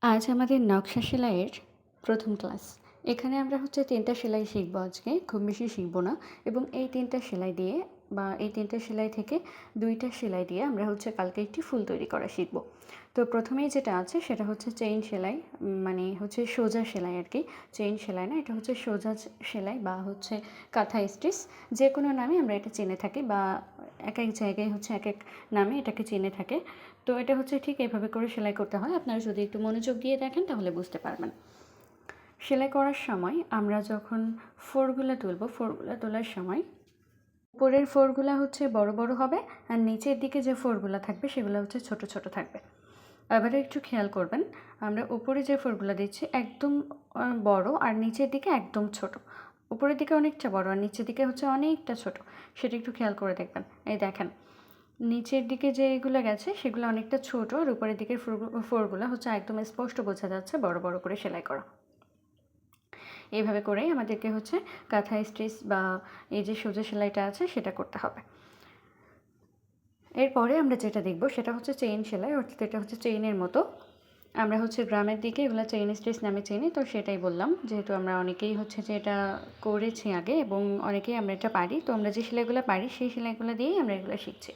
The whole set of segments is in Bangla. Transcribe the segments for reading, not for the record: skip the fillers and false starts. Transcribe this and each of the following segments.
আজ আমাদের নকশা সেলাইয়ের প্রথম ক্লাস। এখানে আমরা হচ্ছে ৩টা সেলাই শিখব আজকে, খুব বেশি শিখব না। এবং এই ৩টা সেলাই দিয়ে বা এই ৩টা সেলাই থেকে ২টা সেলাই দিয়ে আমরা হচ্ছে কালকে একটি ফুল তৈরি করা শিখব। তো প্রথমেই যেটা আছে সেটা হচ্ছে চেইন সেলাই, মানে হচ্ছে সোজা সেলাই আর কি। চেইন সেলাই না, এটা হচ্ছে সোজা সেলাই বা হচ্ছে কাঁথা স্টিচ, যে কোনো নামে আমরা এটা চিনে থাকি বা এক এক জায়গায় হচ্ছে এক এক নামে এটাকে চিনে থাকে। তো এটা হচ্ছে ঠিক এভাবে করে সেলাই করতে হয়। আপনারা যদি একটু মনোযোগ দিয়ে দেখেন তাহলে বুঝতে পারবেন। সেলাই করার সময় আমরা যখন ফোরগুলো তুলব, ফোরগুলো তোলার সময় উপরের ফোরগুলো হচ্ছে বড় বড় হবে আর নিচের দিকে যে ফোরগুলো থাকবে সেগুলো হচ্ছে ছোট ছোট থাকবে। এবারে একটু খেয়াল করবেন, আমরা উপরে যে ফোরগুলো দিচ্ছি একদম বড় আর নিচের দিকে একদম ছোট। উপরের দিকে অনেকটা বড় আর নিচের দিকে হচ্ছে অনেকটা ছোট। সেটা একটু খেয়াল করে দেখবেন। এই দেখেন, নিচের দিকে যেগুলো গেছে সেগুলো অনেকটা ছোট আর উপরের দিকের ফোরগুলো হচ্ছে একদম স্পষ্ট বোঝা যাচ্ছে বড় বড় করে সেলাই করা। এইভাবে করেই আমাদেরকে হচ্ছে কাঁথা স্টিচ বা এই যে সোজা সেলাইটা আছে সেটা করতে হবে। এরপরে আমরা যেটা দেখব সেটা হচ্ছে চেইন সেলাই, অর্থাৎ এটা হচ্ছে চেইনের মতো। আমরা হচ্ছে গ্রামের দিকে এগুলো চেইন স্টিচ নামে চিনি, তো সেটাই বললাম। যেহেতু আমরা অনেকেই হচ্ছে যে এটা করেছি আগে এবং অনেকেই আমরা এটা পারি, তো আমরা যে সেলাইগুলো পারি সেই সেলাইগুলো দিয়েই আমরা এগুলো শিখছি।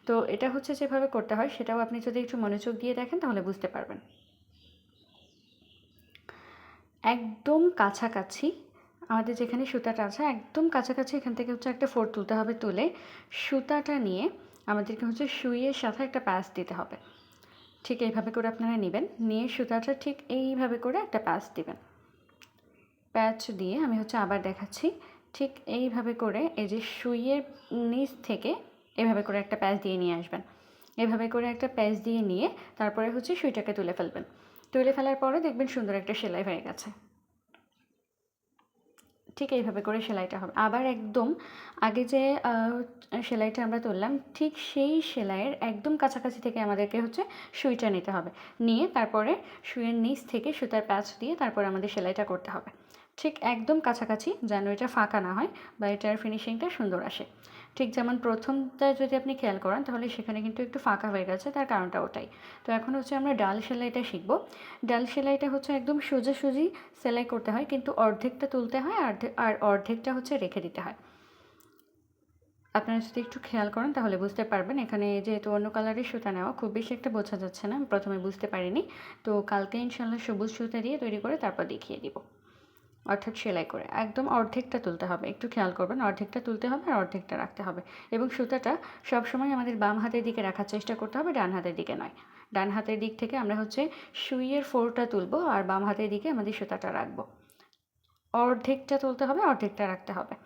তো এটা হচ্ছে যেভাবে করতে হয় সেটাও আপনি যদি একটু মনোযোগ দিয়ে দেখেন তাহলে বুঝতে পারবেন। একদম কাছাকাছি আমাদের যেখানে সুতাটা আছে একদম কাছাকাছি এখান থেকে হচ্ছে একটা ফোর তুলতে হবে। তুলে সুতাটা নিয়ে আমাদেরকে হচ্ছে সুইয়ের সাথে একটা প্যাচ দিতে হবে। ঠিক এইভাবে করে আপনারা নেবেন, নিয়ে সুতাটা ঠিক এইভাবে করে একটা প্যাচ দিবেন। প্যাচ দিয়ে আমি হচ্ছে আবার দেখাচ্ছি, ঠিক এইভাবে করে এই যে সুইয়ের নিচ থেকে এভাবে করে একটা প্যাচ দিয়ে নিয়ে আসবেন। এভাবে করে একটা প্যাচ দিয়ে নিয়ে তারপরে হচ্ছে সুইটাকে তুলে ফেলবেন। তুলে ফেলার পরে দেখবেন সুন্দর একটা সেলাই হয়ে গেছে। ঠিক এইভাবে করে সেলাইটা হবে। আবার একদম আগে যে সেলাইটা আমরা তুললাম ঠিক সেই সেলাইয়ের একদম কাছাকাছি থেকে আমাদেরকে হচ্ছে সুইটা নিতে হবে। নিয়ে তারপরে সুইয়ের নিচ থেকে সুতার প্যাচ দিয়ে তারপরে আমাদের সেলাইটা করতে হবে। ঠিক একদম কাছাকাছি, যেন এটা ফাঁকা না হয় বা এটার ফিনিশিংটা সুন্দর আসে। ঠিক যেমন প্রথমটা যদি আপনি খেয়াল করেন তাহলে সেখানে কিন্তু একটু ফাঁকা হয়ে গেছে, তার কারণটা ওটাই। তো এখন হচ্ছে আমরা ডাল সেলাইটা শিখব। ডাল সেলাইটা হচ্ছে একদম সোজাসুজি সেলাই করতে হয়, কিন্তু অর্ধেকটা তুলতে হয় আর অর্ধেকটা হচ্ছে রেখে দিতে হয়। আপনারা যদি একটু খেয়াল করেন তাহলে বুঝতে পারবেন। এখানে যেহেতু অন্য কালারের সুতা নেওয়া, খুব বেশি একটা বোঝা যাচ্ছে না, আমি প্রথমে বুঝতে পারিনি। তো কালকে ইনশাল্লাহ সবুজ সুতা দিয়ে তৈরি করে তারপর দেখিয়ে দিব। অর্থাৎ সেলাই করে একদম অর্ধেকটা তুলতে হবে। একটু খেয়াল করবেন, অর্ধেকটা তুলতে হবে আর অর্ধেকটা রাখতে হবে। এবং সুতাটা সবসময় আমাদের বাম হাতের দিকে রাখার চেষ্টা করতে হবে, ডান হাতের দিকে নয়। ডান হাতের দিক থেকে আমরা হচ্ছে সুইয়ের ফোরটা তুলবো আর বাম হাতের দিকে আমাদের সুতাটা রাখবো। অর্ধেকটা তুলতে হবে, অর্ধেকটা রাখতে হবে।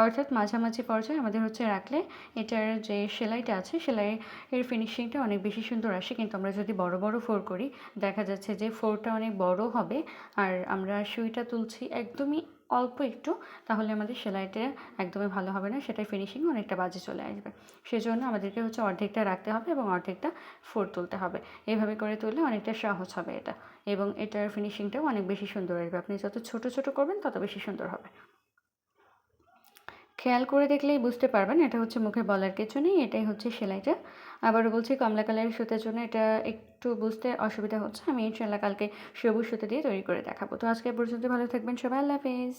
অর্থাৎ মাঝামাঝি পর্যায়ে আমাদের হচ্ছে রাখলে এটার যে সেলাইটা আছে সেলাইয়ের ফিনিশিংটা অনেক বেশি সুন্দর আসে। কিন্তু আমরা যদি বড় বড় ফোর করি দেখা যাচ্ছে যে ফোরটা অনেক বড় হবে আর আমরা সুইটা তুলছি একদমই অল্প একটু, তাহলে আমাদের সেলাইটা একদমই ভালো হবে না, সেটার ফিনিশিং অনেকটা বাজে চলে আসবে। সেজন্য আমাদেরকে হচ্ছে অর্ধেকটা রাখতে হবে এবং অর্ধেকটা ফোর তুলতে হবে। এভাবে করে তুললে অনেকটা সহজ হবে এটা, এবং এটার ফিনিশিংটাও অনেক বেশি সুন্দর আসবে। আপনি যত ছোট ছোট করবেন তত বেশি সুন্দর হবে। খেয়াল করে দেখলেই বুঝতে পারবেন এটা হচ্ছে মুখে বলার কিছু নেই, এটাই হচ্ছে সেলাইটা। আবারও বলছি, কমলা কালারের সুতার জন্য এটা একটু বুঝতে অসুবিধা হচ্ছে। আমি ইনশাল্লাহ কালকে সবুজ সুতা দিয়ে তৈরি করে দেখাবো। তো আজকে পর্যন্ত ভালো থাকবেন সবাই, আল্লাহ হাফেজ।